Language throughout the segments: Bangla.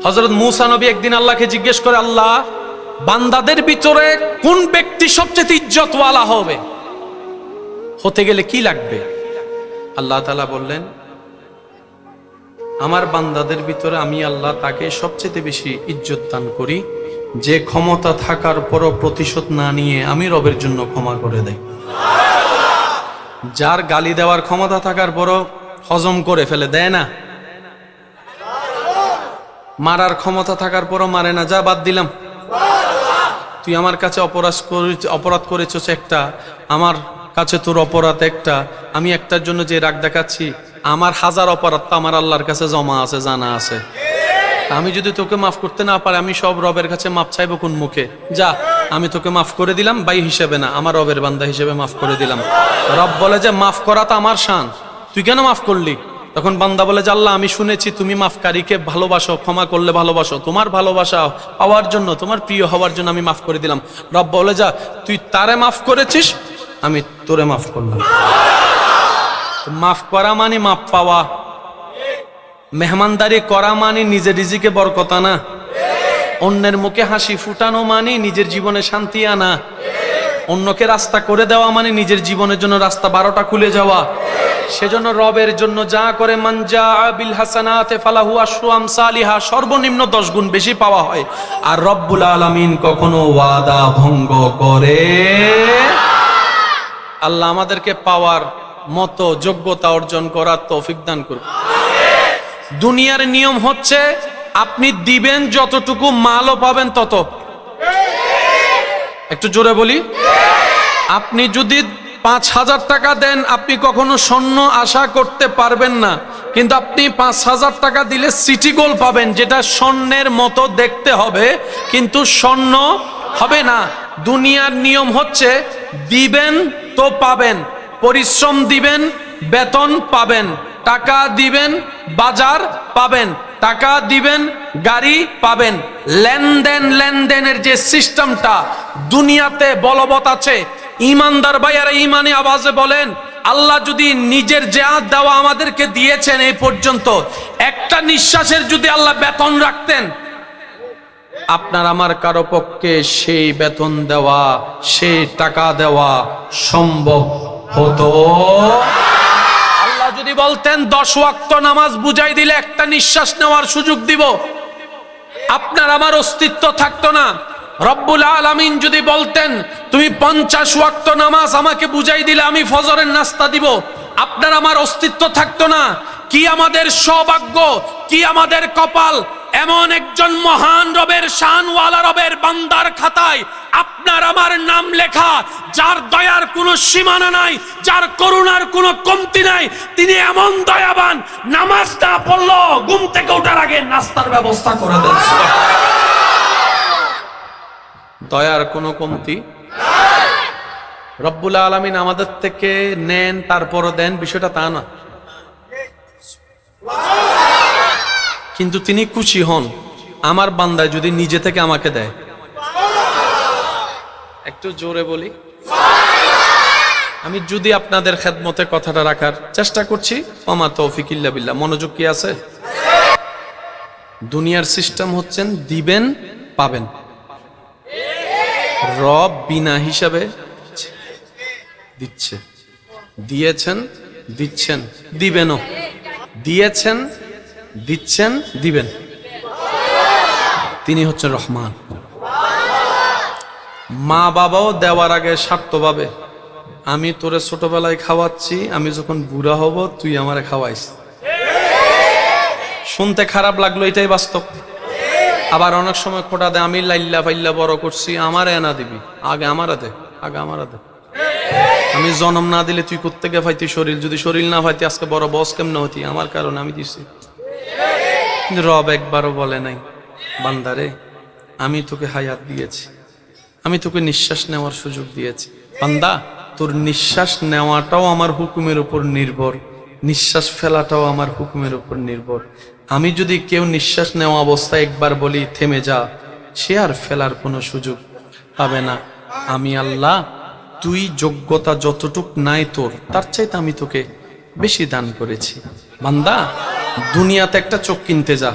হযরত মূসা নবী একদিন আল্লাহকে জিজ্ঞেস করে, আল্লাহ, বান্দাদের ভিতরে কোন ব্যক্তি সবচেয়ে ইজ্জতওয়ালা হবে, হতে গেলে কি লাগবে? আল্লাহ তাআলা বললেন, আমার বান্দাদের ভিতরে আমি আল্লাহ তাকে সবচেয়ে বেশি ইজ্জত দান করি যে ক্ষমতা থাকার পরও প্রতিশোধ না নিয়ে আমি রবের জন্য ক্ষমা করে দেয়। যার গালি দেওয়ার ক্ষমতা থাকার পরও হজম করে ফেলে, দেয় না। মারার ক্ষমতা থাকার পরও মারে না, যা বাদ দিলাম, তুই আমার কাছে অপরাধ করেছিস একটা, আমার কাছে তোর অপরাধ একটা, আমি একটার জন্য যে রাগ দেখাচ্ছি, আমার 1000 অপরাধ তো আমার আল্লাহর কাছে জমা আছে, জানা আছে। আমি যদি তোকে মাফ করতে না পারি, আমি সব রবের কাছে মাফ চাইবো কোন মুখে? যা, আমি তোকে মাফ করে দিলাম, ভাই হিসেবে না, আমার রবের বান্দা হিসেবে মাফ করে দিলাম। রব বলে যে মাফ করা তো আমার শান, তুই কেন মাফ করলি? তখন বান্দা বলে যে আল্লাহ, আমি শুনেছি তুমি মাফকারীকে ভালোবাসো, ক্ষমা করলে ভালোবাসো, তোমার ভালোবাসা পাওয়ার জন্য, তোমার প্রিয় হওয়ার জন্য আমি মাফ করে দিলাম। রব বলে, যা, তুই তারে মাফ করেছিস, আমি তোরে মাফ করলাম। মাফ করা মানে মাফ পাওয়া, মেহমানদারি করা মানে নিজের রিজিকে বরকত আনা, অন্যের মুখে হাসি ফুটানো মানে নিজের জীবনে শান্তি আনা, অন্যকে রাস্তা করে দেওয়া মানে নিজের জীবনের জন্য রাস্তা 12টা খুলে যাওয়া। সেজন্য রবের জন্য যা করে, মান জাআ বিল হাসানাতি ফালাহু আশরু আমসালিহা, সর্বনিম্ন 10 গুণ বেশি পাওয়া হয়। আর রব্বুল আলামিন কখনো ওয়াদা ভঙ্গ করে। আল্লাহ আমাদেরকে পাওয়ার মতো যোগ্যতা অর্জন করার তৌফিক দান করুন। দুনিয়ার নিয়ম হচ্ছে আপনি দিবেন যতটুকু, মালও পাবেন তত। একটু জোরে বলি, আপনি যদি 5000 টাকা দেন, আপনি কখনো স্বর্ণ আশা করতে পারবেন না, কিন্তু আপনি 5000 টাকা দিলে সিটি গোল্ড পাবেন, যেটা স্বর্ণের মতো দেখতে হবে কিন্তু স্বর্ণ হবে না। দুনিয়ার নিয়ম হচ্ছে দিবেন তো পাবেন, পরিশ্রম দিবেন বেতন পাবেন, টাকা দিবেন বাজার পাবেন, টাকা দিবেন গাড়ি পাবেন। লেনদেনের যে সিস্টেমটা দুনিয়াতে বলবৎ আছে, ইমানদার ভাইয়ারা ইমানি আওয়াজে বলেন, আল্লাহ যদি নিজের যা দেওয়া আমাদেরকে দিয়েছেন এই পর্যন্ত, একটা নিঃশ্বাসের যদি আল্লাহ বেতন রাখতেন, আপনার আমার কারো পক্ষে সেই বেতন দেওয়া, সেই টাকা দেওয়া সম্ভব হতো? আল্লাহ যদি বলতেন 10 ওয়াক্ত নামাজ বুঝাই দিলে একটা নিঃশ্বাস নেওয়ার সুযোগ দিব, আপনার আমার অস্তিত্ব থাকতো না। রব্বুল আলামিন যদি বলতেন তুমি 50 ওয়াক্ত নামাজ আমাকে বুঝাই দিলে আমি ফজরের নাস্তা দিব, আপনার আমার অস্তিত্ব থাকতো না। কি আমাদের সৌভাগ্য, কি আমাদের কপাল, এমন একজন মহান রবের, শানওয়ালা রবের বান্দার খাতায় আপনার আমার নাম লেখা, যার দয়ার কোনো সীমানা নাই, যার করুণার কোনো কমতি নাই। তিনি এমন দয়াবান, নামাজটা পড়লো, ঘুম থেকে ওঠার আগে নাস্তার ব্যবস্থা করে দেন। দয়ার কোনো কমতি নাই। রব্বুল আলামিন আমাদের থেকে নেন তারপরও দেন, বিষয়টা তা না, কিন্তু তিনি খুশি হন আমার বান্দায় যদি নিজে থেকে আমাকে দেয়। একটু জোরে বলি, আমি যদি আপনাদের খেদমতে কথাটা রাখার চেষ্টা করছি, ওমা তৌফিক ইল্লা বিল্লাহ। মনোযোগ কি আছে? দুনিয়ার সিস্টেম হচ্ছেন দিবেন পাবেন, রব বিনা হিসাবে দিচ্ছে, দিয়েছেন দিচ্ছেন দিবেনও, দিয়েছেন দিচ্ছেন দিবেন। তিনি হচ্ছেন রহমান। মা বাবাও দেওয়ার আগে স্বার্থভাবে, আমি তোরে ছোটবেলায় খাওয়াচ্ছি, আমি যখন বুড়া হব তুই আমারে খাওয়াইস। শুনতে খারাপ লাগলো, এটাই বাস্তব। আবার অনেক সময় খোটা দেয়, আমি লাইল্লা ফাইল্লা বড় করছি, আমার এনা দিবি, আগে আমারা দে, আগে আমারা দে। আমি জন্ম না দিলে তুই কোত্থেকে পাইতি শরীর, যদি শরীর না পাইতি আজকে বড় বস কেমনে হতি, আমার কারণে আমি দিছি। কিন্তু রব একবারও বলে নাই, বান্দারে আমি তোকে হায়াত দিয়েছি, আমি তোকে নিঃশ্বাস নেওয়ার সুযোগ দিয়েছি, বান্দা তোর নিঃশ্বাস নেওয়াটাও আমার হুকুমের উপর নির্ভর, নিঃশ্বাস ফেলাটাও আমার হুকুমের উপর নির্ভর। আমি যদি কেউ নিঃশ্বাস নেওয়া অবস্থায় একবার বলি থেমে যা, সে আর ফেলার কোনো সুযোগ পাবে না। আমি আল্লাহ, তুই যোগ্যতা যতটুক নাই তোর, তার চাইতে আমি তোকে বেশি দান করেছি। বান্দা দুনিয়াতে একটা চোখ কিনতে যা,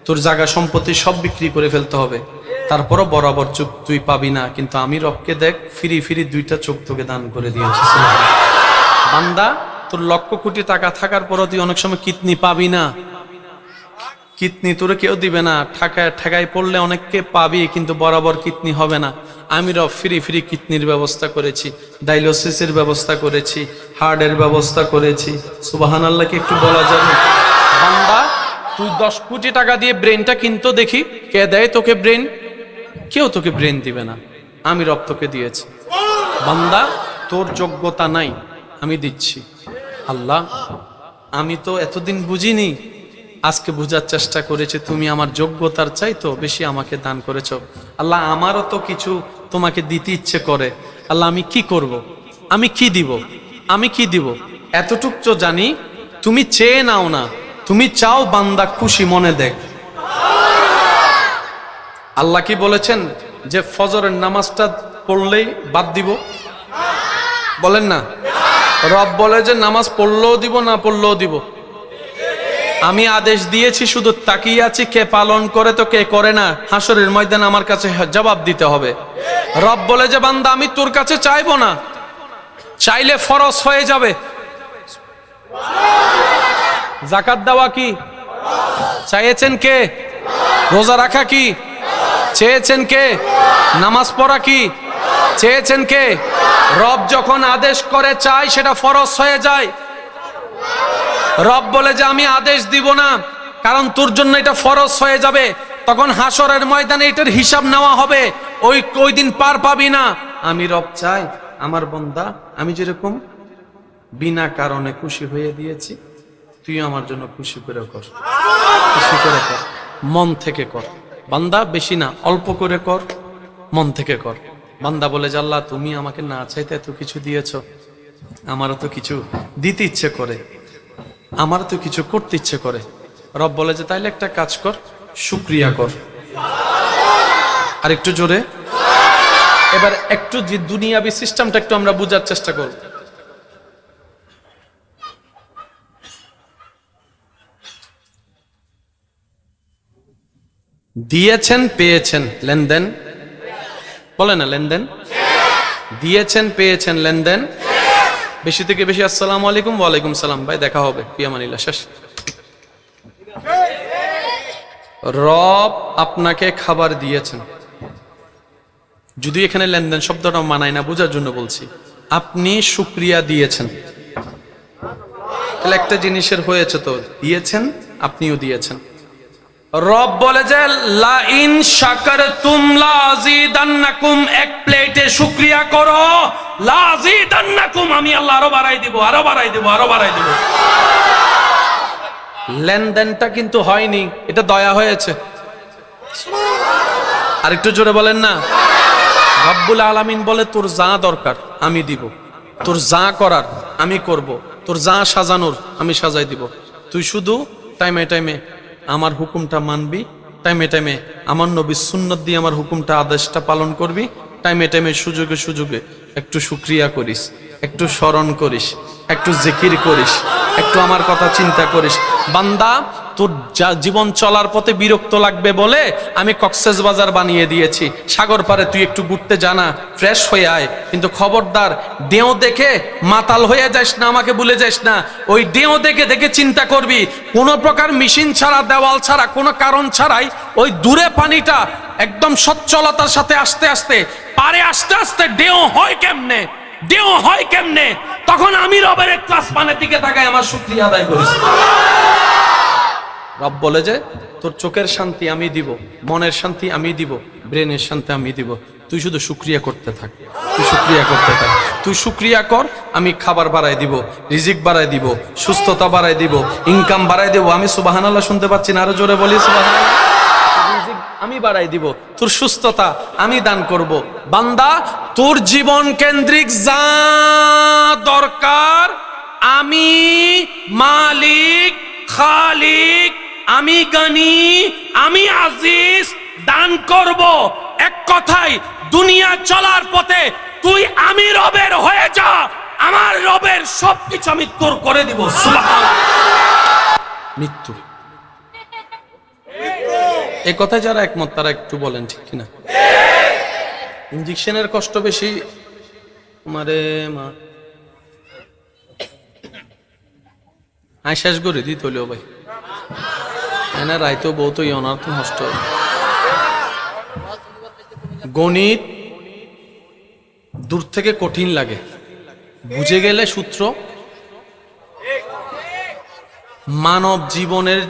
তোর জায়গা সম্পত্তি সব বিক্রি করে ফেলতে হবে, তারপরও বরাবর চোখ তুই পাবি না, কিন্তু আমি রবকে দেখ ফিরি ফিরি 2টা চোখ তোকে দান করে দিয়েছি। বান্দা, তোর লক্ষ কোটি টাকা থাকার পরও তুই অনেক সময় কিডনি পাবি না, কিডনি তোরে কেউ দিবে না, ঠেকায় পড়লে অনেককে পাবি, কিন্তু বরাবর কিডনি হবে না। আমি রব ফ্রি ফ্রি কিডনির ব্যবস্থা করেছি, ডায়ালিসিসের ব্যবস্থা করেছি, হার্টের ব্যবস্থা করেছি। সুবহানাল্লাহ কি একটু বলা যাবে? বান্দা, তুই 10 কোটি টাকা দিয়ে ব্রেনটা কিনতো দেখি, কে দেয় তোকে ব্রেন? কেউ তোকে ব্রেন দিবে না, আমি রব তোকে দিয়েছি। বান্দা, তোর যোগ্যতা নাই, আমি দিচ্ছি। আল্লাহ, আমি তো এতদিন বুঝিনি, আজকে বুঝার চেষ্টা করেছি, তুমি আমার যোগ্যতার চাইতো বেশি আমাকে দান করেছো। আল্লাহ, আমারও তো কিছু তোমাকে দিতে ইচ্ছে করে। আল্লাহ, আমি কি করব? আমি কি দিব? আমি কি দিব? এতটুক তো জানি, তুমি চেয়ে নাও না, তুমি চাও বান্দা খুশি মনে দেখ। আল্লাহ কি বলেছেন যে ফজরের নামাজটা পড়লেই বাদ দিব? বলেন না। রব বলে যে নামাজ পড়লেও দিব, না পড়লেও দিব। আমি আদেশ দিয়েছি, শুধু তাকিয়ে আছি কে পালন করে তো কে করে না, হাসরের ময়দানে আমার কাছে জবাব দিতে হবে। রব বলে যে বান্দা, আমি তোর কাছে চাইবো না, চাইলে ফরজ হয়ে যাবে। যাকাত দেওয়া কি চাইছেন কে? রোজা রাখা কি চেয়েছেন কে? নামাজ পড়া কি চেয়েছেন কে? রব যখন আদেশ করে চাই সেটা ফরজ হয়ে যায়। রব বলে যে আমি আদেশ দিব না, কারণ তোর জন্য এটা ফরজ হয়ে যাবে, তখন হাসরের ময়দানে এটার হিসাব নেওয়া হবে, ওই দিন পার পাবি না। আমি রব চাই আমার বান্দা, আমি যেরকম বিনা কারণে খুশি হয়ে দিয়েছি, তুই আমার জন্য খুশি করে কর, খুশি করে কর, মন থেকে কর। বান্দা, বেশি না, অল্প করে কর, মন থেকে কর। বান্দা বলে যে আল্লাহ, তুমি আমাকে না চাইতে এত কিছু দিয়েছো, আমারও তো কিছু দিতে ইচ্ছে করে, আমার তো কিছু করতে ইচ্ছে করে। রব বলে যে তাইলে একটা কাজ কর, শুকরিয়া কর। আর একটু জোরে। এবার একটু যে দুনিয়াবি সিস্টেমটা একটু আমরা বুঝার চেষ্টা করব। দিয়েছেন, পেয়েছেন, লেনদেন বলে না, লেনদেন। দিয়েছেন, পেয়েছেন, লেনদেন। বেশি থেকে বেশি আসসালামু আলাইকুম, ওয়ালাইকুম সালাম, ভাই দেখা হবে, পিয়ামানিল্লাহ, শেষ। রব আপনাকে খাবার দিয়েছেন, যদি এখানে লেনদেন শব্দটা মানায় না, বোঝার জন্য বলছি। আপনি শুকরিয়া দিয়েছেন, তাহলে একটা জিনিসের হয়েছে তো, দিয়েছেন, আপনিও দিয়েছেন। রব বলে যে লা ইন শাকারতুম লাযিদান্নাকুম, এক প্লেটে শুকরিয়া করো, লাযিদান্নাকুম, আমি আল্লাহ আরো বাড়াই দিব, আরো বাড়াই দিব, আরো বাড়াই দিব। লেনদেনটা কিন্তু হয়নি, এটা দয়া হয়েছে। আর একটু জোরে বলেন না। রব্বুল আলামিন বলে তোর যা দরকার আমি দিব, তোর যা করার আমি করব, তোর যা সাজানোর আমি সাজাই দিব, তুই শুধু টাইমে টাইমে আমার হুকুমটা মানবি, টাইমে টাইমে আমার নবীর সুন্নত দিয়ে আমার হুকুমটা আদেশটা পালন করবি, টাইমে টাইমে সুযোগে সুযোগে একটু শুকরিয়া করিস, একটু স্মরণ করিস, একটু জিকির করিস, একটু আমার কথা চিন্তা করিস। বান্দা, তোর জীবন চলার পথে বিরক্ত লাগবে বলে আমি কক্সবাজার বানিয়ে দিয়েছি, সাগর পারে তুই একটু ঘুরতে জানা, ফ্রেশ হয়ে আয়, কিন্তু খবরদার ডেও দেখে মাতাল হয়ে যাস না, আমাকে ভুলে যাস না। ওই ডেও দেখে দেখে চিন্তা করবি, কোনো প্রকার মেশিন ছাড়া, দেওয়াল ছাড়া, কোনো কারণ ছাড়াই ওই দূরে পানিটা একদম সচ্ছলতার সাথে আস্তে আস্তে পারে, আস্তে আস্তে ডেও হয় কেমনে, ডেও হয় কেমনে, তখন আমি রবের এক ক্লাস পানির দিকে তাকাই, আমার শুকরিয়া আদায় করিস। রব বলে যে তোর চোখের শান্তি আমি দিব, মনের শান্তি আমি দিব, ব্রেনের শান্তি আমি দিব, তুই শুধু শুকরিয়া করতে থাক, তুই শুকরিয়া করতে থাক, তুই শুকরিয়া কর, আমি খাবার বাড়াই দিব, রিজিক বাড়াই দিব, সুস্থতা বাড়াই দিব, ইনকাম বাড়াই দিব। আমি সুবহানাল্লাহ শুনতে পাচ্ছি না, আরো জোরে বলি সুবহানাল্লাহ। আমি বাড়াই দিব, তোর সুস্থতা আমি দান করব। বান্দা, তোর জীবন কেন্দ্রিক যা দরকার আমি মালিক, খালিক, আমি গনি, আমি আজিজ দান করব। এক কথায় দুনিয়া চলার পথে তুই আমি রবের হয়ে যা, আমার রবের সবকিছু আমি তোর করে দিব। সুবহানাল্লাহ। মৃত্যু এই কথায় যারা একমত তারা একটু বলেন ঠিক কিনা? ইঞ্জেকশনের কষ্ট বেশি মারে মা আই শেষ করে দিই তলিও ভাই এনা রাইতো বহুত অনার্থ নষ্ট। গণিত দূর থেকে কঠিন লাগে, বুঝে গেলে সূত্র মানব জীবনের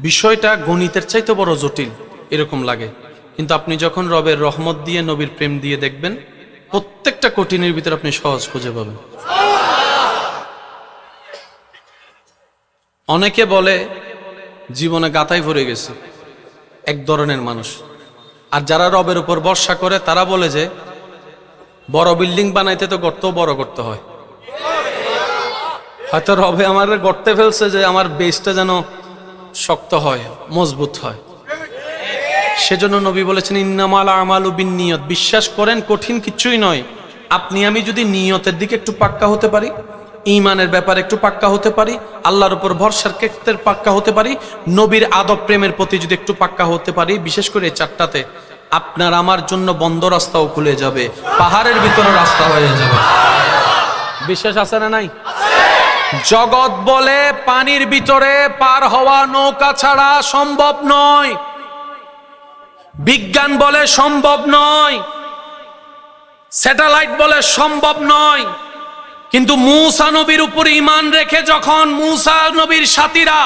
বিষয়টা গণিতের চাইতে বড় জটিল এরকম লাগে, কিন্তু আপনি যখন রবের রহমত দিয়ে নবীর প্রেম দিয়ে দেখবেন প্রত্যেকটা কঠিনের ভিতরে আপনি সহজ খুঁজে পাবেন। অনেকে বলে জীবনে গাতায় ভরে গেছে, এক ধরনের মানুষ। আর যারা রবের উপর ভরসা করে তারা বলে যে বড় বিল্ডিং বানাইতে তো গর্ত বড় করতে হয়, হয়তো রবে আমার গর্তে ফেলছে যে আমার বেসটা যেন শক্ত হয়, মজবুত হয়। সেজন্য নবী বলেছেন ইন্নামাল আমালু বিন্নিয়ত, বিশ্বাস করেন কঠিন কিছুই নয়। আপনি আমি যদি নিয়তের দিকে একটু পাক্কা হতে পারি, ঈমানের ব্যাপারে একটু পাক্কা হতে পারি, আল্লাহর উপর ভরসার ক্ষেত্রে পাক্কা হতে পারি, নবীর আদব প্রেমের প্রতি যদি একটু পাক্কা হতে পারি, বিশেষ করে এই চারটাতে আপনার আমার জন্য বন্ধ রাস্তাও খুলে যাবে, পাহাড়ের ভিতরে রাস্তা হয়ে যাবে। বিশ্বাস আছে না নাই? জগৎ বলে পানির ভিতরে পার হওয়া নৌকা ছাড়া সম্ভব নয়, বিজ্ঞান বলে সম্ভব নয়, স্যাটেলাইট বলে সম্ভব নয়। কিন্তু মূসা নবীর উপর ঈমান রেখে যখন মূসা নবীর সাথীরা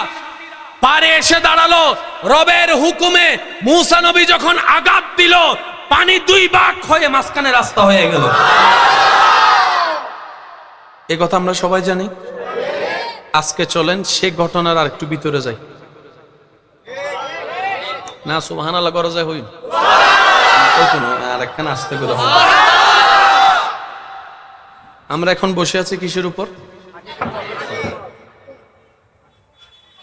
পারে এসে দাঁড়ালো, রবের হুকুমে মূসা নবী যখন আঘাত দিল, পানি দুই ভাগ হয়ে মাঝখানে রাস্তা হয়ে গেল। এ কথা আমরা সবাই জানি। আজকে চলেন সে ঘটনার আর একটু ভিতরে যাই না, সুবহানাল্লাহ করা যায় হই আর একখানে আসতে করে। আমরা এখন বসে আছি কিসের উপর?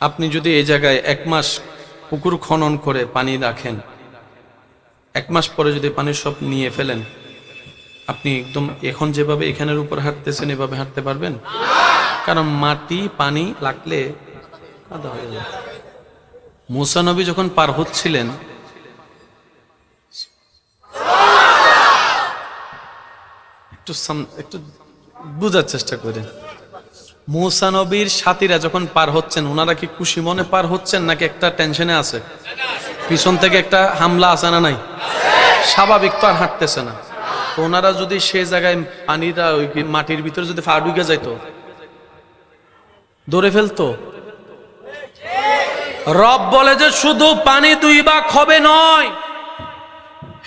আপনি যদি এই জায়গায় 1 মাস পুকুর খনন করে পানি রাখেন, 1 মাস পরে যদি পানি সব নিয়ে ফেলেন, আপনি একদম এখন যেভাবে এখানের উপর হাঁটতেছেন এভাবে হাঁটতে পারবেন? কারণ মাটি পানি লাগলে কাদা হয়ে যায়। মূসা নবী যখন পার হচ্ছিলেন, একটু বুঝার চেষ্টা করেন। মূসা নবীর সাথীরা যখন পার হচ্ছেন, ওনারা কি খুশি মনে পার হচ্ছেন নাকি একটা টেনশনে আছে? পিছন থেকে একটা হামলা আছে না নাই? স্বাভাবিক তো আর হাঁটতেছে না। তো ওনারা যদি সে জায়গায় পানিটা ওই মাটির ভিতরে যদি ফা ঢুকে যাইতো, ধরে ফেলতো। রব বলে যে শুধু পানি 2 ভাগ হবে নয়,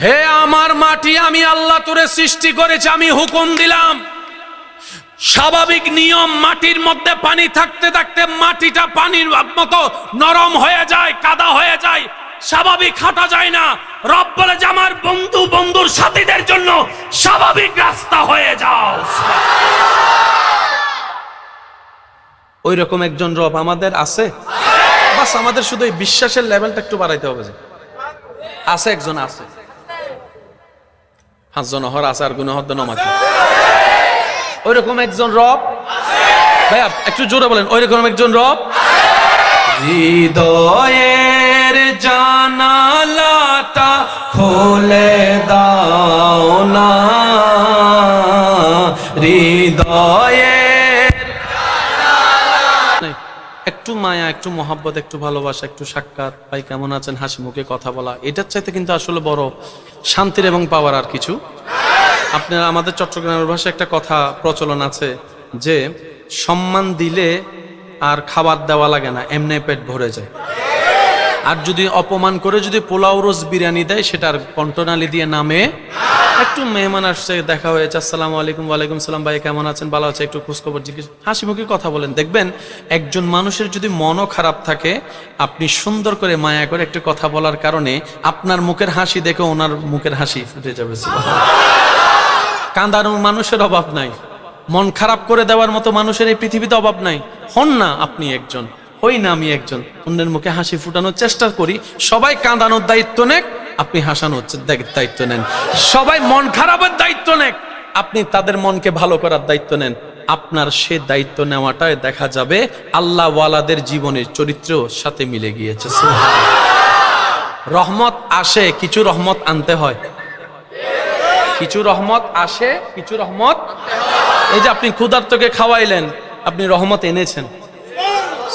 হে আমার মাটি, আমি আল্লাহ তোরে সৃষ্টি করেছি, আমি হুকুম দিলাম। স্বাভাবিক নিয়ম, মাটির মধ্যে পানি থাকতে থাকতে মাটিটা পানির মতো নরম হয়ে যায়, কাদা হয়ে যায়, স্বাভাবিক হাঁটা যায় না। রব বলে যে আমার বন্ধু বন্ধুর সাথীদের জন্য স্বাভাবিক রাস্তা হয়ে যাও। ওই রকম একজন রব আমাদের আছে। বাস আমাদের শুধু এই বিশ্বাসের লেভেলটা একটু বাড়াইতে হবে। যে আছে একজন, আছে 5 জন হর আছে আর গুণ হদ্দ নমাতি, ওই রকম একজন রব। ভাইয়া একটু জোরে বলেন, ওই রকম একজন রব। হৃদয়ের জানালাটা খুলে দাও না, হৃদয়ের একটু মায়া, একটু মহাব্বত, একটু ভালোবাসা, একটু সাক্ষাৎ, ভাই কেমন আছেন, হাসি মুখে কথা বলা, এটার চাইতে কিন্তু আসলে বড় শান্তির এবং পাওয়ার আর কিছু। আপনার আমাদের চট্টগ্রামের ভাষায় একটা কথা প্রচলন আছে যে সম্মান দিলে আর খাবার দেওয়া লাগে না, এমনি পেট ভরে যায়। আর যদি অপমান করে যদি পোলাও রোজ বিরিয়ানি দেয়, সেটার কণ্ঠনালী দিয়ে নামে। একটু মেহমান আসছে, দেখা হয়েছে, আসসালামু আলাইকুম, ওয়ালাইকুম সালাম, ভাই কেমন আছেন, ভালো আছে, একটু খোঁজখবর জিজ্ঞেস, হাসি মুখে কথা বলেন। দেখবেন একজন মানুষের যদি মনও খারাপ থাকে, আপনি সুন্দর করে মায়া করে একটু কথা বলার কারণে আপনার মুখের হাসি দেখে ওনার মুখের হাসি ফুটে যাবে। কাঁদানোর মানুষের অভাব নাই, মন খারাপ করে দেওয়ার মতো মানুষের এই পৃথিবীতে অভাব নাই। হন না আপনি একজন, হই না আমি একজন, অন্যের মুখে হাসি ফুটানোর চেষ্টা করি। সবাই কাঁদানোর দায়িত্ব নেক, আপনি হাসানোর দায়িত্ব নেন। সবাই মন খারাপের দায়িত্ব নেক, আপনি তাদের মনকে ভালো করার দায়িত্ব নেন। আপনার সে দায়িত্ব নেওয়াটাই দেখা যাবে আল্লাহ ওয়ালাদের জীবনের চরিত্রের সাথে মিলে গিয়েছে। রহমত আসে, কিছু রহমত আনতে হয়। কিছু রহমত আসে, কিছু রহমত, এই যে আপনি ক্ষুধার্তকে খাওয়াইলেন, আপনি রহমত এনেছেন,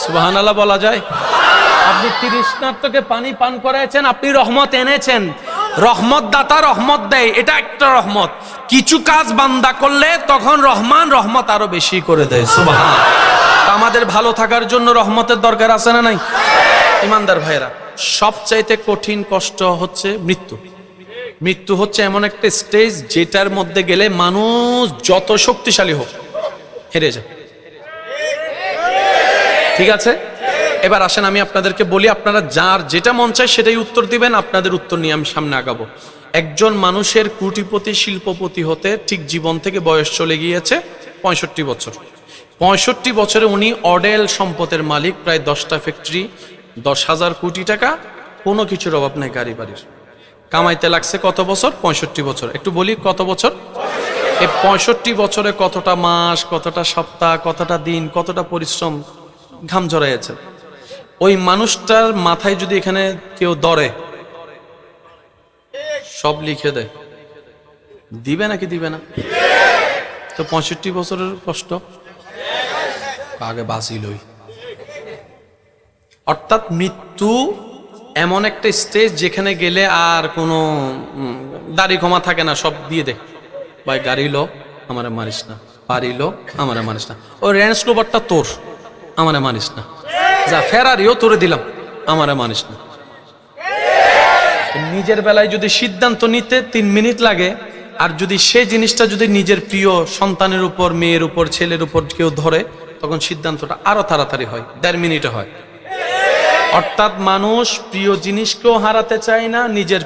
সুবহানাল্লাহ বলা যায়? আপনি তৃষ্ণার্তকে পানি পান করাইছেন, আপনি রহমত এনেছেন। রহমত দাতা রহমত দেয়, এটা একটা রহমত। কিছু কাজ বান্দা করলে তখন রহমান রহমত আরো বেশি করে দেয়, সুবহানাল্লাহ। আমাদের ভালো থাকার জন্য রহমতের দরকার আছে না নাই? ইমানদার ভাইরা, সবচাইতে কঠিন কষ্ট হচ্ছে মৃত্যু। মৃত্যু হচ্ছে এমন একটা স্টেজ যেটার মধ্যে গেলে মানুষ যত শক্তিশালী হোক হেরে যায়। ঠিক আছে, এবার আসেন আমি আপনাদেরকে বলি, আপনারা যার যেটা মন চায় সেটাই উত্তর দিবেন, আপনাদের উত্তর নিয়ে আমি সামনে আগাবো। একজন মানুষের কোটিপতি শিল্পপতি হতে ঠিক জীবন থেকে বয়স চলে গিয়েছে 65 বছর। 65 বছরে উনি অডেল সম্পদের মালিক, প্রায় 10টা ফ্যাক্টরি, 10,000 কোটি টাকা, কোনো কিছুর অভাব নাই গাড়ি বাড়ির। কামাইতে লাগছে কত বছর? 65 বছর। একটু বলি কত বছর? এই 65 বছরে কতটা মাস, কতটা সপ্তাহ, কতটা দিন, কতটা পরিশ্রম, ঘাম ঝরাইয়াছে। ওই মানুষটার মাথায় যদি এখানে কেউ ধরে সব লিখে দেয়, দিবে নাকি দিবে না? তো 65 বছরের কষ্ট আগে বাঁচিলই। অর্থাৎ মৃত্যু এমন একটা স্টেজ যেখানে গেলে আর কোনো দাড়ি কমা থাকে না, সব দিয়ে দে। ভাই গাড়ি লো, আমারে মারিস না। বাড়ি লো, আমারে মারিস না। ওই রেঞ্জ রোভারটা তোর, আমারে মারিস না। যা ফেরারিও তোরে দিলাম, আমারে মানিস না। নিজের বেলায় যদি সিদ্ধান্ত নিতে 3 মিনিট লাগে, আর যদি সেই জিনিসটা যদি নিজের প্রিয় সন্তানের উপর, মেয়ের উপর, ছেলের উপর কেউ ধরে, তখন সিদ্ধান্তটা আরো তাড়াতাড়ি হয়, 1.5 মিনিটে হয়। অর্থাৎ মানুষ প্রিয় জিনিসকেও হারাতে চায় না, নিজের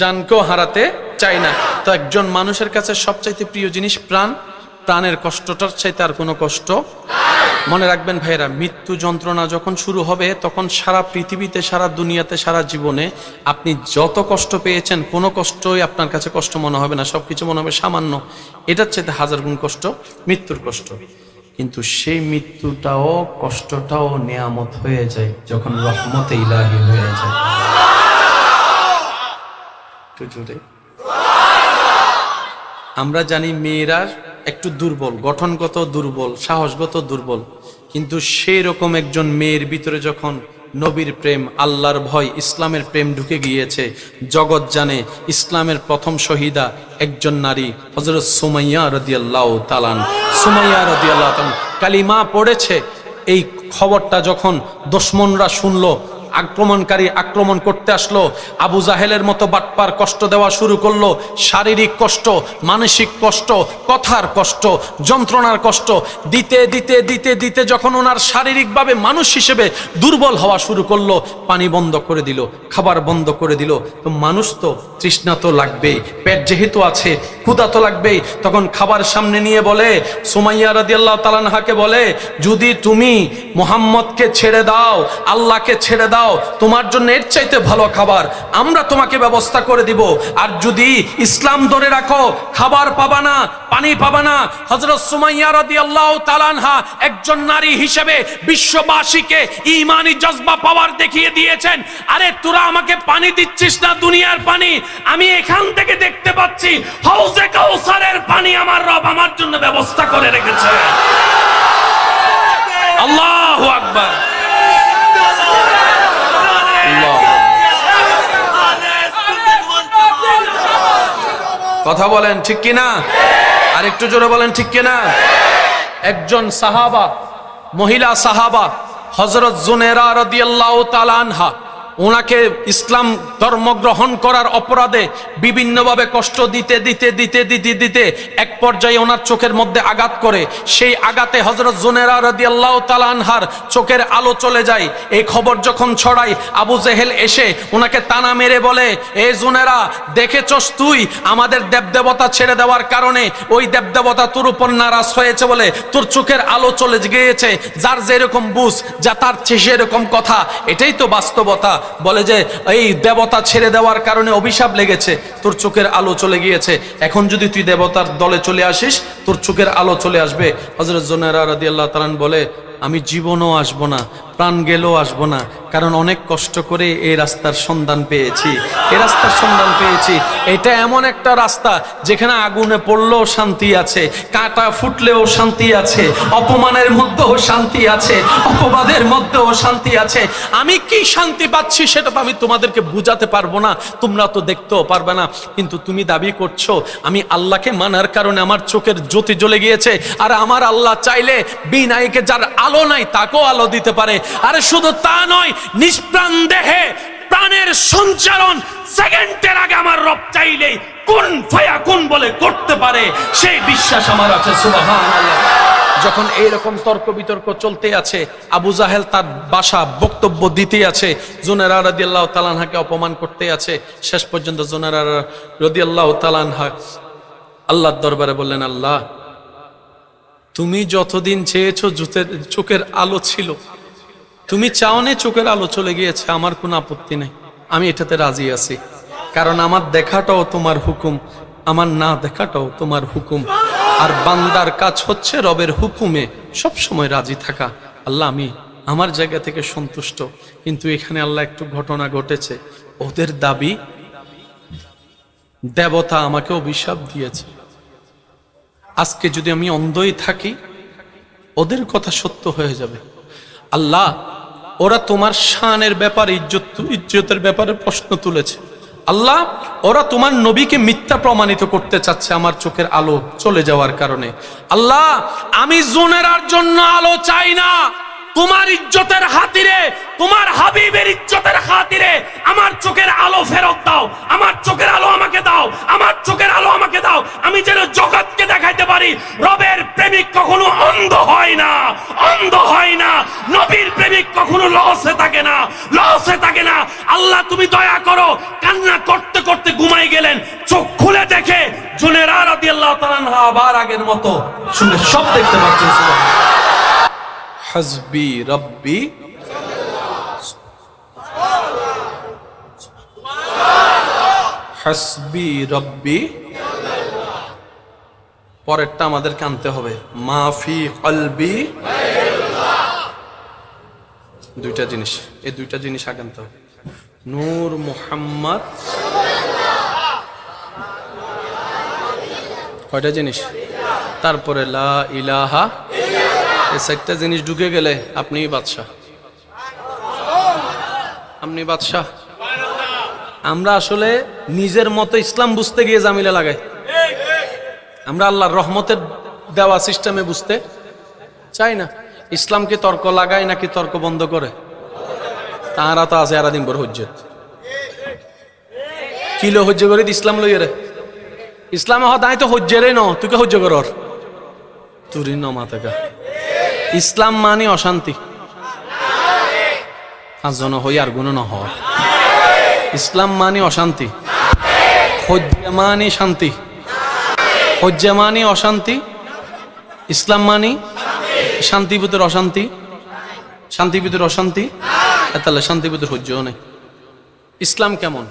জানকেও হারাতে চায় না। তো একজন মানুষের কাছে সবচাইতে প্রিয় জিনিস প্রাণ। প্রাণের কষ্টটার চাইতে আর কোনো কষ্ট। মনে রাখবেন ভাইয়েরা, মৃত্যু যন্ত্রণা যখন শুরু হবে তখন সারা পৃথিবীতে, সারা দুনিয়াতে, সারা জীবনে আপনি যত কষ্ট পেয়েছেন, কোনো কষ্টই আপনার কাছে কষ্ট মনে হবে না, সবকিছু মনে হবে সামান্য। এটার চাইতে 1000 গুণ কষ্ট মৃত্যুর কষ্ট। কিন্তু সেই মৃত্যুটাও, কষ্টটাও নেয়ামত হয়ে যায় যখন রহমতে ইলাহি হয়ে যায়। আমরা জানি মেয়েরা একটু দুর্বল, গঠনগত দুর্বল, সাহসগত দুর্বল, কিন্তু সেই রকম একজন মেয়ের ভিতরে যখন নবীর প্রেম, আল্লাহর ভয়, ইসলামের প্রেম ঢুকে গিয়েছে, জগৎ জানে ইসলামের প্রথম শহীদা একজন নারী হযরত সুমাইয়া রাদিয়াল্লাহু তাআলা। সুমাইয়া রাদিয়াল্লাহু তাআলা কালিমা পড়েছে। এই খবরটা যখন দুশমনরা শুনলো, আক্রমণকারী আক্রমণ করতে আসলো, আবু জাহেলের মতো বাটপার কষ্ট দেওয়া শুরু করলো। শারীরিক কষ্ট, মানসিক কষ্ট, কথার কষ্ট, যন্ত্রণার কষ্ট দিতে দিতে দিতে দিতে যখন ওনার শারীরিকভাবে মানুষ হিসেবে দুর্বল হওয়া শুরু করলো, পানি বন্ধ করে দিল, খাবার বন্ধ করে দিল। তো মানুষ তো তৃষ্ণা তো লাগবেই, পেট যেহেতু আছে ক্ষুধা তো লাগবেই। তখন খাবার সামনে নিয়ে বলে, সুমাইয়া রাদিয়াল্লাহু তাআলা আনহাকে বলে, যদি তুমি মুহাম্মদকে ছেড়ে দাও, আল্লাহকে ছেড়ে দাও, তোমার জন্য এর চাইতে ভালো খাবার আমরা তোমাকে ব্যবস্থা করে দিব। আর যদি ইসলাম ধরে রাখো, খাবার পাবা না, পানি পাবা না। হযরত সুমাইয়া রাদিয়াল্লাহু তাআলা আনহা একজন নারী হিসেবে বিশ্ববাসীকে ঈমানি জজবা পাওয়ার দেখিয়ে দিয়েছেন। আরে তোরা আমাকে পানি দিচ্ছিস না, দুনিয়ার পানি, আমি এখান থেকে দেখতে পাচ্ছি হাউজে কাউসারের পানি আমার রব আমার জন্য ব্যবস্থা করে রেখেছে। আল্লাহু আকবার। কথা বলেন ঠিক কিনা? আর একটু জোরে বলেন ঠিক কিনা? একজন সাহাবা, মহিলা সাহাবা হযরত জুনেরা রাদিয়াল্লাহু তাআলা আনহা, ওনাকে ইসলাম ধর্ম গ্রহণ করার অপরাধে বিভিন্নভাবে কষ্ট দিতে দিতে দিতে দিতে দিতে এক পর্যায়ে ওনার চোখের মধ্যে আঘাত করে। সেই আঘাতে হযরত জুনেরা রাদিয়াল্লাহু তাআলা আনহার চোখের আলো চলে যায়। এই খবর যখন ছড়ায়, আবু জেহেল এসে ওনাকে তানা মেরে বলে, এ জুনেরা, দেখেছস তুই আমাদের দেবদেবতা ছেড়ে দেওয়ার কারণে ওই দেবদেবতা তোর উপর নারাজ হয়েছে বলে তোর চোখের আলো চলে গিয়েছে। যার যেরকম বুঝ, যা তার সেরকম কথা, এটাই তো বাস্তবতা। বলে যে এই দেবতা ছেড়ে দেওয়ার কারণে অভিশাপ লেগেছে, তোর চোখের আলো চলে গিয়েছে। এখন যদি তুই দেবতার দলে চলে আসিস, তোর চোখের আলো চলে আসবে। হযরত জুনেরা রাদিয়াল্লাহু তাআলা বলে, আমি জীবনও আসবো না, প্রাণ গেলেও আসবো না, কারণ অনেক কষ্ট করে এই রাস্তার সন্ধান পেয়েছি, এই রাস্তার সন্ধান পেয়েছি। এটা এমন একটা রাস্তা যেখানে আগুনে পড়লেও শান্তি আছে, কাঁটা ফুটলেও শান্তি আছে, অপমানের মধ্যেও শান্তি আছে, অপবাদের মধ্যেও শান্তি আছে। আমি কি শান্তি পাচ্ছি সেটা তো আমি তোমাদেরকে বুঝাতে পারবো না, তোমরা তো দেখতেও পারবে না। কিন্তু তুমি দাবি করছো আমি আল্লাহকে মানার কারণে আমার চোখের জ্যোতি জ্বলে গিয়েছে, আর আমার আল্লাহ চাইলে বিনাইকে যার আলো নাই তাকেও আলো দিতে পারে। আরে শুধু তা নয়, নিষ্প্রাণ দেহে প্রাণের সঞ্চারণ সেকেন্ডের আগে আমার রব চাইলেই কুন ফায়াকুন বলে করতে পারে, সেই বিশ্বাস আমার আছে। সুবহানাল্লাহ। যখন এইরকম তর্ক বিতর্ক চলতে আছে, আবু জাহেল তার বাসা বক্তব্য দিতে আছে, জুনায়রা রাদিয়াল্লাহু তাআলা আনহাকে অপমান করতে আছে, শেষ পর্যন্ত জুনায়রা রাদিয়াল্লাহু তাআলা আনহা আল্লাহর দরবারে বললেন, আল্লাহ তুমি যতদিন চেয়েছো চোখের আলো ছিল, তুমি চাওনে চোখের আলো চলে গিয়েছে, আমার কোনো আপত্তি নেই, আমি এটাতে রাজি আছি, কারণ আমার দেখাটাও তোমার হুকুম, আমার না দেখাটাও তোমার হুকুম। আর বান্দার কাজ হচ্ছে রবের হুকুমে সব সময় রাজি থাকা। আল্লাহ আমি আমার জায়গা থেকে সন্তুষ্ট। কিন্তু এখানে আল্লাহ একটু ঘটনা ঘটেছে, ওদের দাবি দেবতা আমাকে অভিশাপ দিয়েছে, আজকে যদি আমি অন্ধই থাকি ওদের কথা সত্য হয়ে যাবে। আল্লাহ ওরা তোমার শানের ব্যাপারে ইজ্জতের ব্যাপারে প্রশ্ন তুলেছে, আল্লাহ ওরা তোমার নবীকে মিথ্যা প্রমাণিত করতে চাচ্ছে আমার চোখের আলো চলে যাওয়ার কারণে। আল্লাহ আমি জুনেরার জন্য আলো চাই না, তোমার ইজ্জতের খাতিরে, তোমার হাবিবের ইজ্জতের খাতিরে আমার চোখের আলো ফেরত দাও, আমার চোখের আলো আমাকে দাও, আমার চোখের আলো আমাকে দাও, আমি যেন জগৎকে দেখাইতে পারি রবের প্রেমিক কখনো অন্ধ হয় না, অন্ধ হয় না, নবীর প্রেমিক কখনো লসে থাকে না, লসে থাকে না। আল্লাহ তুমি দয়া করো। কান্না করতে করতে ঘুমাই গেলেন, চোখ খুলে দেখে জুনেরা রাদিয়াল্লাহু তাআলা আনহা আবার আগের মতো শুনে সব দেখতে পাচ্ছেন। হাসবি রব্বি, হাসবি রব্বি। পরেরটা আমাদেরকে আনতে হবে, মাফি কলবি। দুইটা জিনিস, এই দুইটা জিনিস আগে আনতে হবে। নূর মুহাম্মদ, কয়টা জিনিস? তারপরে লা ইলাহা। এই চারটা জিনিস ঢুকে গেলে আপনি বাদশাহ, আপনি বাদশাহ। আমরা আসলে নিজের মতো ইসলাম বুঝতে গিয়ে জামিলা লাগাই, আমরা আল্লাহর রহমতের দেওয়া সিস্টেমে বুঝতে চাই না। ইসলাম কি তর্ক লাগায় নাকি তর্ক বন্ধ করে? তারা তো আছে এরা দিন ভর হজ্জত, কিলো হজ্জ করে ইসলাম লইয়ে রে। ইসলামে হদায় তো হজ্জেরে ন, তুই কে হজ্জ কর তুরি ন মাথা। ইসলাম মানে অশান্তি, পাঁচজন হই আর গুণ ন হয়। ইসলাম মানে অশান্তি, হজ্জা মানে শান্তি, হজ্জা মানে অশান্তি, ইসলাম মানে শান্তি ভিতর অশান্তি, শান্তি ভিতর অশান্তি, তাহলে শান্তি ভিতর হজ্জও নেই। ইসলাম কেমন?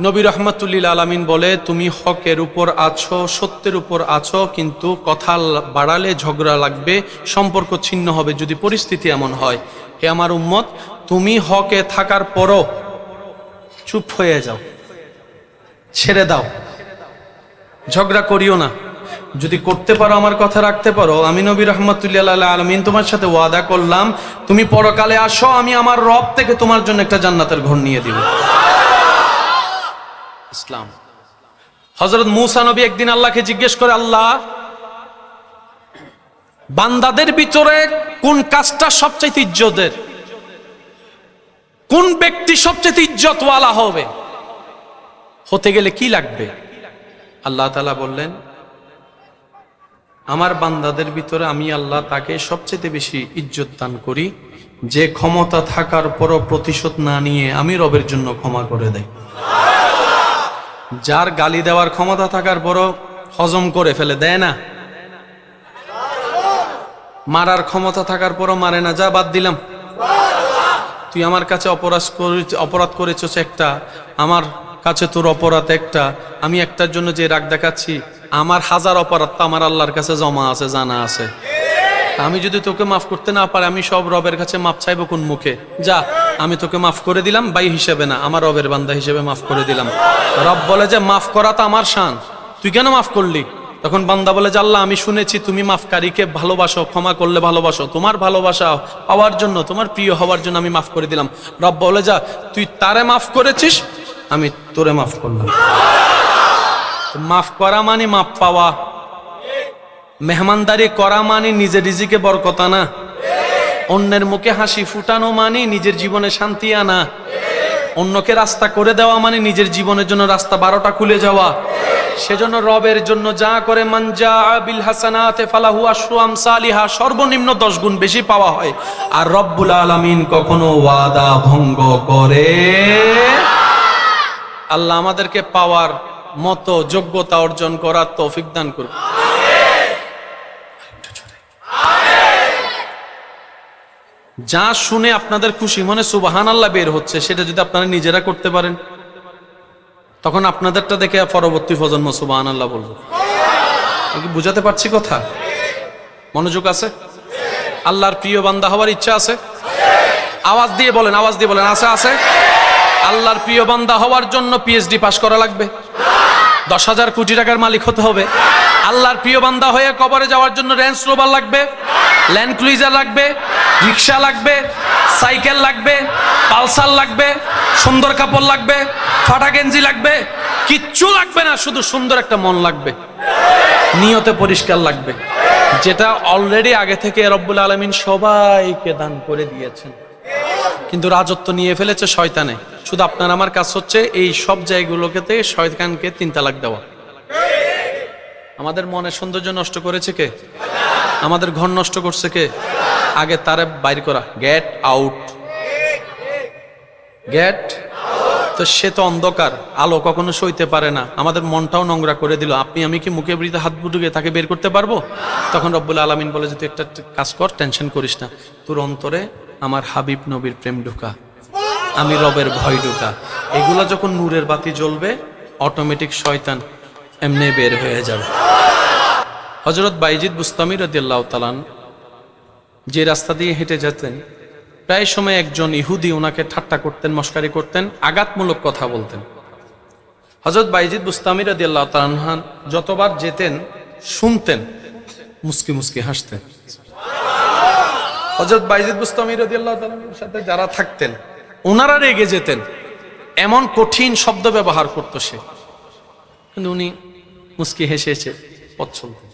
নবী রহমাতুল্লিল আলামিন বলে, তুমি হকের উপর আছো, সত্যের উপর আছো, কিন্তু কথা বাড়ালে ঝগড়া লাগবে, সম্পর্ক ছিন্ন হবে যদি পরিস্থিতি এমন হয়। হে আমার উম্মত, তুমি হকে থাকার পরও চুপ হয়ে যাও, ছেড়ে দাও, ঝগড়া করিও না। যদি করতে পারো, আমার কথা রাখতে পারো, আমি নবী রহমাতুল্লিল আলামিন তোমার সাথে ওয়াদা করলাম, তুমি পরকালে আসো, আমি আমার রব থেকে তোমার জন্য একটা জান্নাতের ঘর নিয়ে দিব। ইসলাম। হযরত মূসা নবী একদিন আল্লাহকে জিজ্ঞেস করে, আল্লাহ বান্দাদের ভিতরে কোন কাজটা সবচেয়ে ইজ্জতের, কোন ব্যক্তি সবচেয়ে ইজ্জতওয়ালা হবে, হতে গেলে কি লাগবে? আল্লাহ তাআলা বললেন, আমার বান্দাদের ভিতরে আমি আল্লাহ তাকে সবচেয়ে বেশি ইজ্জত দান করি যে ক্ষমতা থাকার পরও প্রতিশোধ না নিয়ে আমি রবের জন্য ক্ষমা করে দেয়। যার গালি দেওয়ার ক্ষমতা থাকার পরও হজম করে ফেলে, দেয় না। মারার ক্ষমতা থাকার পরও মারে না, যা বাদ দিলাম, তুই আমার কাছে অপরাধ করেছিস একটা, আমার কাছে তোর অপরাধ একটা, আমি একটার জন্য যে রাগ দেখাচ্ছি, আমার হাজার অপরাধ তো আমার আল্লাহর কাছে জমা আছে, জানা আছে। আমি যদি তোকে মাফ করতে না পারি, আমি সব রবের কাছে মাফ চাইবো কোন মুখে? যা, আমি তোকে মাফ করে দিলাম, ভাই হিসেবে না, আমার রবের বান্দা হিসেবে মাফ করে দিলাম। রব বলে যে মাফ করা তো আমার শান, তুই কেন মাফ করলি? তখন বান্দা বলে যে আল্লাহ, আমি শুনেছি তুমি মাফকারীকে ভালোবাসো, ক্ষমা করলে ভালোবাসো, তোমার ভালোবাসা পাওয়ার জন্য, তোমার প্রিয় হওয়ার জন্য আমি মাফ করে দিলাম। রব বলে যা, তুই তারে মাফ করেছিস, আমি তোরে মাফ করলাম। মাফ করা মানে মাফ পাওয়া, মেহমানদারি করা মানে নিজের রিজিকে বরকত আনা, অন্যের মুখে হাসি ফুটানো মানে নিজের জীবনে শান্তি আনা, অন্যকে রাস্তা করে দেওয়া মানে নিজের জীবনের জন্য রাস্তা 12টা খুলে যাওয়া। সেজন্য রবের জন্য যা করে, মান জাআ বিল হাসানাতি ফালাহু আশরু আমসালিহা, সর্বনিম্ন 10 গুণ বেশি পাওয়া হয়। আর রব্বুল আলামিন কখনো ওয়াদা ভঙ্গ করে। আল্লাহ আমাদেরকে পাওয়ার মতো যোগ্যতা অর্জন করার তৌফিক দান করুন। যা শুনে আপনাদের খুশি মনে সুবহানাল্লাহ বের হচ্ছে, সেটা যদি আপনারা নিজেরা করতে পারেন, তখন আপনাদেরটা দেখে পরবর্তী প্রজন্ম সুবহানাল্লাহ বলবে। কি বুঝাতে পারছি কথা? মনোযোগ আছে? আল্লাহর প্রিয় বান্দা হওয়ার ইচ্ছা আছে? আওয়াজ দিয়ে বলেন, আওয়াজ দিয়ে বলেন, আছে আছে। আল্লাহর প্রিয় বান্দা হওয়ার জন্য পিএইচডি পাস করা লাগবে, 10,000 কোটি টাকার মালিক হতে হবে। আল্লাহর প্রিয় বান্দা হয়ে কবরে যাওয়ার জন্য রেঞ্জ রোভার লাগবে, ল্যান্ড ক্রুইজার লাগবে, রিক্সা লাগবে, সাইকেল লাগবে, পালসার লাগবে, সুন্দর কাপড় লাগবে, ফাটা গেঞ্জি লাগবে, কিচ্ছু লাগবে না, শুধু সুন্দর একটা মন লাগবে, নিয়তে পরিষ্কার লাগবে, যেটা অলরেডি আগে থেকে রব্বুল আলামিন সবাইকে দান করে দিয়েছেন। কিন্তু রাজত্ব নিয়ে ফেলেছে শয়তানে। শুধু আপনার আমার কাজ হচ্ছে এই সব জায়গাগুলোকে শয়তানকে 3 তালাক দেওয়া। আমাদের মনের সৌন্দর্য নষ্ট করেছে কে? আমাদের ঘর নষ্ট করছে কে? আগে তারে বাইর করা, গেট আউট, গেট। তো সে তো অন্ধকার, আলো কখনো সইতে পারে না, আমাদের মনটাও নোংরা করে দিল। আপনি আমি কি মুখে বৃদ্ধ হাত বুটুকে তাকে বের করতে পারবো? তখন রব্বুল আলামিন বলে যে তুই একটা কাজ কর, টেনশন করিস না, তোর অন্তরে আমার হাবিব নবীর প্রেম ঢুকা, আমি রবের ভয় ঢুকা। এগুলো যখন নূরের বাতি জ্বলবে, অটোমেটিক শয়তান এমনি বের হয়ে যাবে। হযরত বাইজিদ বুস্তামি রাদিয়াল্লাহু তাআলা যে রাস্তা দিয়ে হেঁটে যেতেন, প্রায় সময় একজন ইহুদি ওনাকে ঠাট্টা করতেন, মস্কারি করতেন, আঘাতমূলক কথা বলতেন। হযরত বাইজিদ বুস্তামি রাদিয়াল্লাহু তাআলা যতবার যেতেন, শুনতেন, মুস্কি মুস্কি হাসতেন। হযরত বাইজিদ বুস্তামি রাদিয়াল্লাহু তাআলার সাথে যারা থাকতেন, ওনারা রেগে যেতেন, এমন কঠিন শব্দ ব্যবহার করতো সে, কিন্তু উনি মুস্কি হেসে হেসে পথ চলতেন।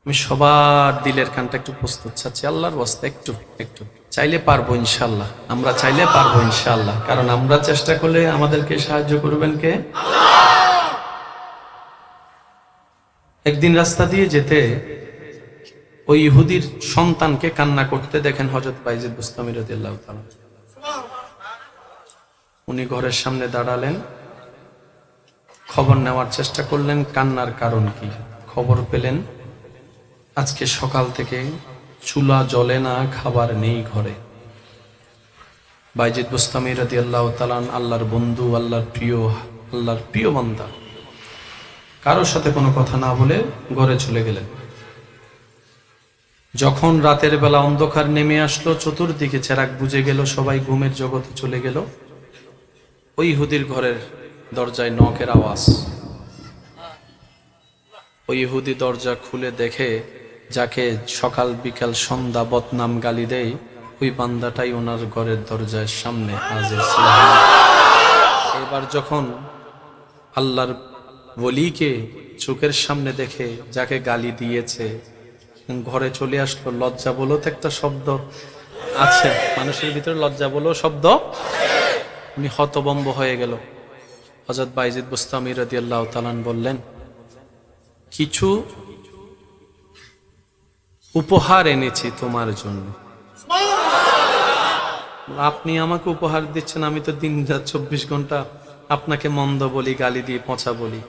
আমি সবার দিলের কানটা একটু প্রস্তুত চাচ্ছি, আল্লাহর ওয়াস্তে একটু একটু চাইলে পারবো ইনশাআল্লাহ, আমরা চাইলে পারবো ইনশাআল্লাহ, কারণ আমরা চেষ্টা করলে আমাদেরকে সাহায্য করবেন কে? একদিন রাস্তা দিয়ে যেতে ওই ইহুদির সন্তানকে কান্না করতে দেখেন হযরত বাইজিদ বুস্তামি রাদিয়াল্লাহু তাআলা। উনি ঘরের সামনে দাঁড়ালেন, খবর নেওয়ার চেষ্টা করলেন কান্নার কারণ কি। খবর পেলেন আজকে সকাল থেকে চুলা জ্বলে না, খাবার নেই ঘরে। বাইজিদ বুস্তামি রাদিয়াল্লাহু তাআলা আল্লাহর বন্ধু, আল্লাহর প্রিয় বান্দা, কারোর সাথে কোনো কথা না বলে ঘরে চলে গেলেন। যখন রাতের বেলা অন্ধকার নেমে আসলো, চতুর্দিকে চেরাগ বুঝে গেল, সবাই ঘুমের জগতে চলে গেল, ওই ইহুদির ঘরের দরজায় নখের আওয়াজ। ওই ইহুদি দরজা খুলে দেখে যাকে সকাল বিকাল সন্ধ্যা বদনাম গালি দেয়, ওই বান্দাটাই ওনার ঘরের দরজার সামনে হাজির ছিল। এবার যখন আল্লাহর ওলিকে চোখের সামনে দেখে যাকে গালি দিয়েছে ঘরে চলে আসলো, লজ্জা বলো তো একটা শব্দ আছে মানুষের ভিতরে, লজ্জা বলো শব্দ, উনি হতভম্ব হয়ে গেল। হযরত বাইজিদ বুস্তামি রাদিয়াল্লাহু তাআলা বললেন, কিছু উপহার এনেছি তোমার জন্য। আপনি আমাকে উপহার দিচ্ছেন, আমি তো দিন রাত 24 ঘন্টা আপনাকে মন্দ বলি, গালি দিয়ে পচা বলি।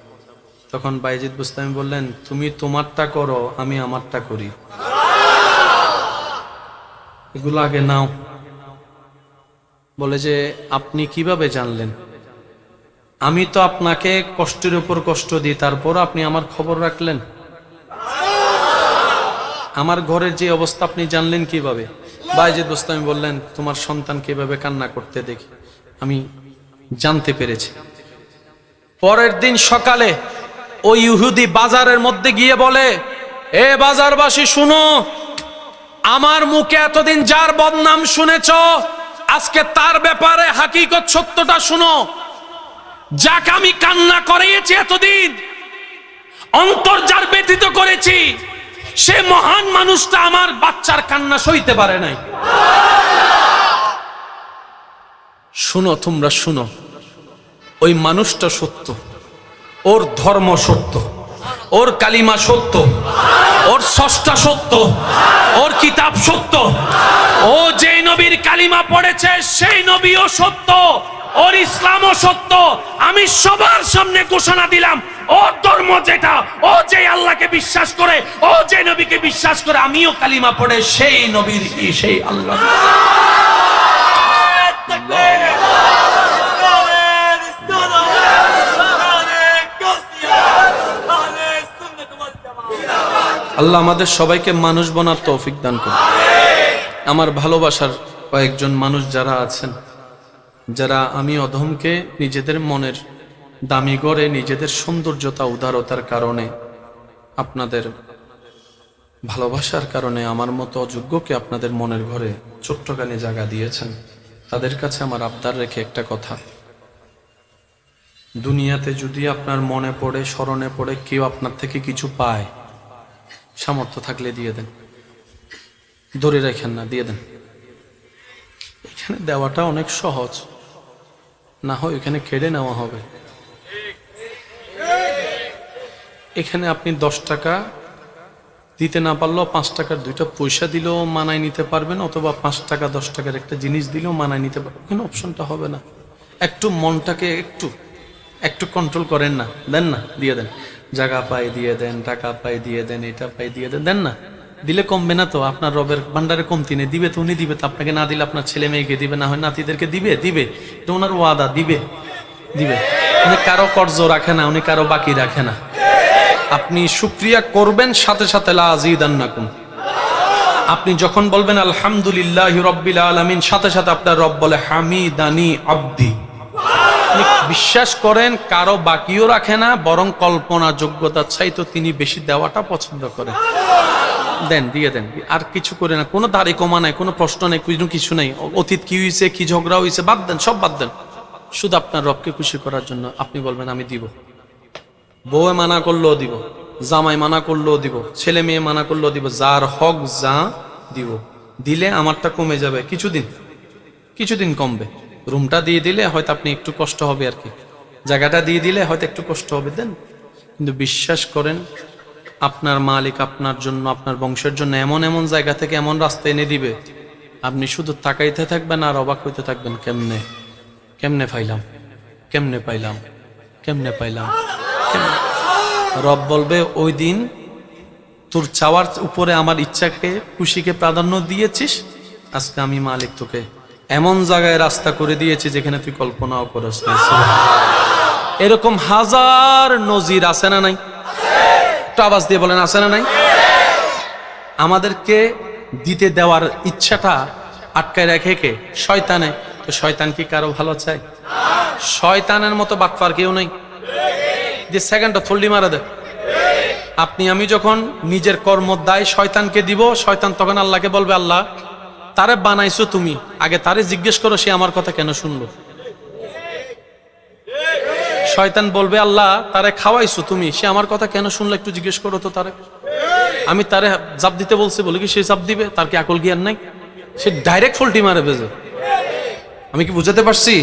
তখন বাইজিদ বুস্তামি বললেন, তুমি তোমারটা করো, আমি আমারটা করি, এগুলো আগে নাও। বলে যে আপনি কিভাবে জানলেন? আমি তো আপনাকে কষ্টের উপর কষ্ট দিই, তারপর আপনি আমার খবর রাখলেন। আমার ঘরের যে অবস্থা আপনি জানলেন কিভাবে? বাইজিদ বোস্তামি বললেন, তোমার সন্তান কিভাবে কান্না করতে দেখি আমি জানতে পেরেছি। পরের দিন সকালে ওই ইহুদি বাজারের মধ্যে গিয়ে বলে, এ বাজারবাসী শুনো, আমার মুখে এতদিন যার বদনাম শুনেছ, আজকে তার ব্যাপারে হাকিকত সত্যটা শুনো। যাকে আমি কান্না করিয়েছি এতদিন, অন্তর যার ব্যথিত করেছি, সে মহান মানুষটা আমার বাচ্চার কান্না সইতে পারে নাই। শুনো, তোমরা শুনো, ওই মানুষটা সত্য, ওর ধর্ম সত্য, ওর কালিমা সত্য, ওর স্রষ্টা সত্য, ওর কিতাব সত্য, ও যে নবীর কালিমা পড়েছে সেই নবীও সত্য, ওর ইসলামও সত্য। আমি সবার সামনে ঘোষণা দিলাম, ওর ধর্ম যেটা, ও যে আল্লাহকে বিশ্বাস করে, ও যে নবীকে বিশ্বাস করে, আমিও কালিমা পড়ে সেই নবীর সেই আল্লাহ। আল্লাহ আমাদের সবাইকে মানুষ বনার তৌফিক দান করুন। আমার ভালোবাসার কয়েকজন মানুষ যারা আছেন, যারা আমি অধমকে নিজেদের মনের দামি করে, নিজেদের সৌন্দর্যতা উদারতার কারণে, আপনাদের ভালোবাসার কারণে আমার মতো অযোগ্যকে আপনাদের মনের ঘরে ছোট্টখানি জায়গা দিয়েছেন, তাদের কাছে আমার আবদার রেখে একটা কথা, দুনিয়াতে যদি আপনার মনে পড়ে, স্মরণে পড়ে কেউ আপনার থেকে কিছু পায়, সামর্থ্য থাকলে দিয়ে দেন, ধরে রাখেন না, দিয়ে দেন। এখানে দেওয়াটা অনেক সহজ, না হয় এখানে কেড়ে নেওয়া হবে। এখানে আপনি 10 টাকা দিতে না পারলেও 5 টাকার 2টা পয়সা দিলেও মানায় নিতে পারবেন, অথবা 5 টাকা 10 টাকার একটা জিনিস দিলেও মানায় নিতে পারবেন। এখানে অপশনটা হবে না। একটু মনটাকে একটু কন্ট্রোল করেন না, দেন না, দিয়ে দেন। জায়গা পাই দিয়ে দেন, টাকা পাই দিয়ে দেন, এটা পাই দিয়ে দেন, দেন না। দিলে কমবে না তো, আপনার রবের ভান্ডারে কমতি নেই। দিবে তো উনি দিবে, তো আপনাকে না দিলে আপনার ছেলে মেয়েকে দিবে, না হয় নাতিদেরকে দিবে, এটা ওনার ওয়াদা, দিবে। উনি কারো কর্জ রাখে না, উনি কারো বাকি রাখে না। আপনি শুকরিয়া করবেন, সাথে সাথে লা আযীদান্নাকুম। আপনি যখন বলবেন আলহামদুলিল্লাহি রাব্বিল আলামিন, সাথে সাথে আপনার রব বলে হামিদানি আব্দি। আপনি বিশ্বাস করেন কারো বাকিও রাখে না, বরং কল্পনা যোগ্যতা চাইতো তিনি বেশি দেওয়াটা পছন্দ করেন। দেন, দিয়ে দেন, আর কিছু করে না। কোনো দাড়ি কমা নাই, কোনো প্রশ্ন নেই, কিছু নাই। অতীত কি হয়েছে, কি ঝগড়া হয়েছে, বাদ দেন, সব বাদ দেন। শুধু আপনার রবকে খুশি করার জন্য আপনি বলবেন আমি দিব। বউ মানা করলেও দিব, জামাই মানা করলেও দিব, ছেলে মেয়ে মানা করলেও দিব, যার হক যা দিব। দিলে আমারটা কমে যাবে, কিছুদিন কমবে। রুমটা দিয়ে দিলে হয়তো আপনি একটু কষ্ট হবে আর কি, জায়গাটা দিয়ে দিলে হয়তো একটু কষ্ট হবে, দেন। কিন্তু বিশ্বাস করেন আপনার মালিক আপনার জন্য, আপনার বংশের জন্য এমন এমন জায়গা থেকে এমন রাস্তা এনে দিবে, আপনি শুধু তাকাইতে থাকবেন আর অবাক হইতে থাকবেন, কেমনে পাইলাম। রব বলবে ওই দিন তোর চাওয়ার উপরে আমার ইচ্ছাকে, খুশিকে প্রাধান্য দিয়েছিস, আজকে আমি মালিক তোকে এমন জায়গায় রাস্তা করে দিয়েছি যেখানে তুই কল্পনাও করিস না। এরকম হাজার নজির আছে না নাই? একটু আওয়াজ দিয়ে বলেন, আছে না নাই? আমাদেরকে দিতে দেওয়ার ইচ্ছাটা আটকায় রাখে কে? শয়তানে। তো শয়তান কি কারো ভালো চায়? শয়তানের মতো বাটপার কেউ নাই যে সেকেন্ডটা থল্লি মারা দেয়। আপনি আমি যখন নিজের কর্ম দায় শয়তানকে দিব, শয়তান তখন আল্লাহকে বলবে, আল্লাহ তারে বানাইছো তুমি, আগে তারে জিজ্ঞেস করো সে আমার কথা কেন শুনলো। শয়তান বলবে, আল্লাহ তারে খাওয়াইছো তুমি, সে আমার কথা কেন শুনলো, একটু জিজ্ঞেস করো তো তারে। আমি তারে জাপ দিতে বলছি বলে কি সে জাপ দিবে? তার কি আকল জ্ঞান নাই? সে ডাইরেক্ট ফল্টি মারে বেজে। আমি কি বুঝাতে পারছি?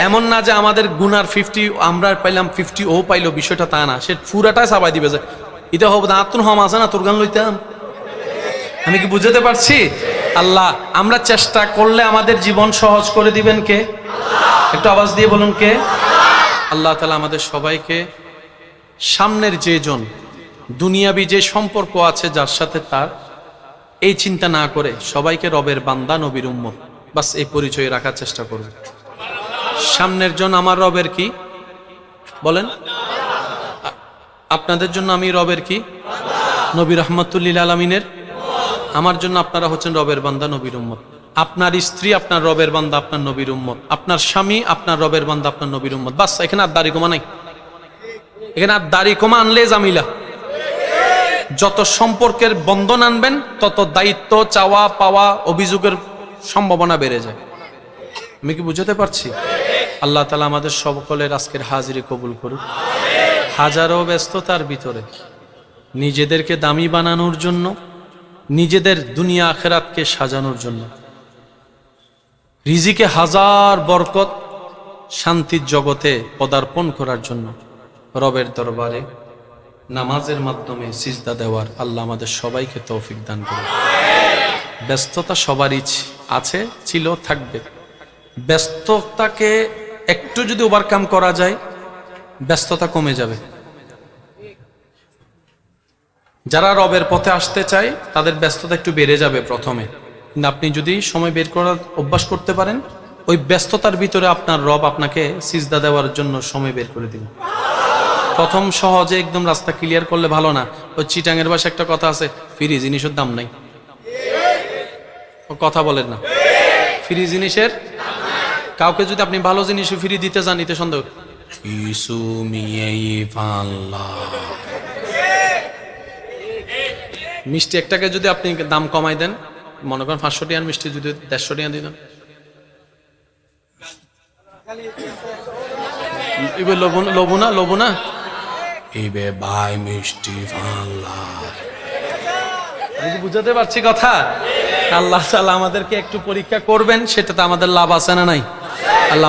এমন না যে আমাদের গুনার 50 আমরা পাইলাম 50 ও পাইলো, বিষয়টা তা না। সে পুরাটাই চাপাই দিবে যে এটা হবে না, আত্মন হম আছে না তোর গান লইতাম। আমি কি বুঝাতে পারছি? আল্লাহ আমরা চেষ্টা করলে আমাদের জীবন সহজ করে দিবেন কে? একটু আওয়াজ দিয়ে বলুন কে? আল্লাহ তাআলা আমাদের সবাইকে সামনের যেজন দুনিয়াবি যে সম্পর্ক আছে যার সাথে, তার এই চিন্তা না করে সবাইকে রবের বান্দা, নবীর উম্মত, বাস এই পরিচয় রাখার চেষ্টা করবে। সামনের জন আমার রবের কি বলেন? আপনাদের জন্য আমি রবের কি? নবী রাহমাতুল লিল আলামিনের আমার জন্য আপনারা হচ্ছেন রবের বান্দা, নবীর উম্মত। আপনার স্ত্রী আপনার রবের বান্দা, আপনার নবীর উম্মত। আপনার স্বামী আপনার রবের বান্দা, আপনার নবীর উম্মত। বাস, এখানে আর দাড়ি কমা নাই। এখানে আর দাড়ি কমা আনলে জামিলা। যত সম্পর্কের বন্ধন আনবেন তত দায়িত্ব, চাওয়া পাওয়া, অভিযোগের সম্ভাবনা বেড়ে যায়। আমি কি বুঝাতে পারছি? আল্লাহ তাআলা আমাদের সকলের আজকের হাজিরি কবুল করুক। হাজারো ব্যস্ততার ভিতরে নিজেদেরকে দামি বানানোর জন্য, নিজেদের দুনিয়া আখিরাতকে সাজানোর জন্য, রিজিকে হাজার বরকত, শান্তির জগতে পদার্পণ করার জন্য রবের দরবারে নামাজের মাধ্যমে সিজদা দেওয়ার আল্লাহ আমাদের সবাইকে তৌফিক দান করুন। ব্যস্ততা সবারই আছে, ছিল, থাকবে। ব্যস্ততাকে একটু যদি ওভারকাম করা যায়, ব্যস্ততা কমে যাবে। যারা রবের পথে আসতে চায় তাদের ব্যস্ততা একটু বেড়ে যাবে প্রথমে, কিন্তু আপনি যদি সময় বের করার অভ্যাস করতে পারেন, ওই ব্যস্ততার ভিতরে আপনার রব আপনাকে সিজদা দেওয়ার জন্য সময় বের করে দিবেন। প্রথম সহজে একদম রাস্তা ক্লিয়ার করলে ভালো না। ওই চিটাঙের ভাষায় একটা কথা আছে, ফ্রি জিনিসের দাম নাই। ও কথা বলেন না, ফ্রি জিনিসের, কাউকে যদি আপনি ভালো জিনিস ফ্রি দিতে চান, এতে সন্দেহ কিছু মিষ্টি একটাকে যদি আপনি দাম কমাই দেন, মনে করেন 500 টাকার মিষ্টি যদি 150 টাকা দিতেন, লবু না ইবে ভাই মিষ্টি বুঝাতে পারছি কথা? আল্লাহ তাআলা আমাদেরকে একটু পরীক্ষা করবেন, সেটাতে আমাদের লাভ আছে না নাই? আল্লাহ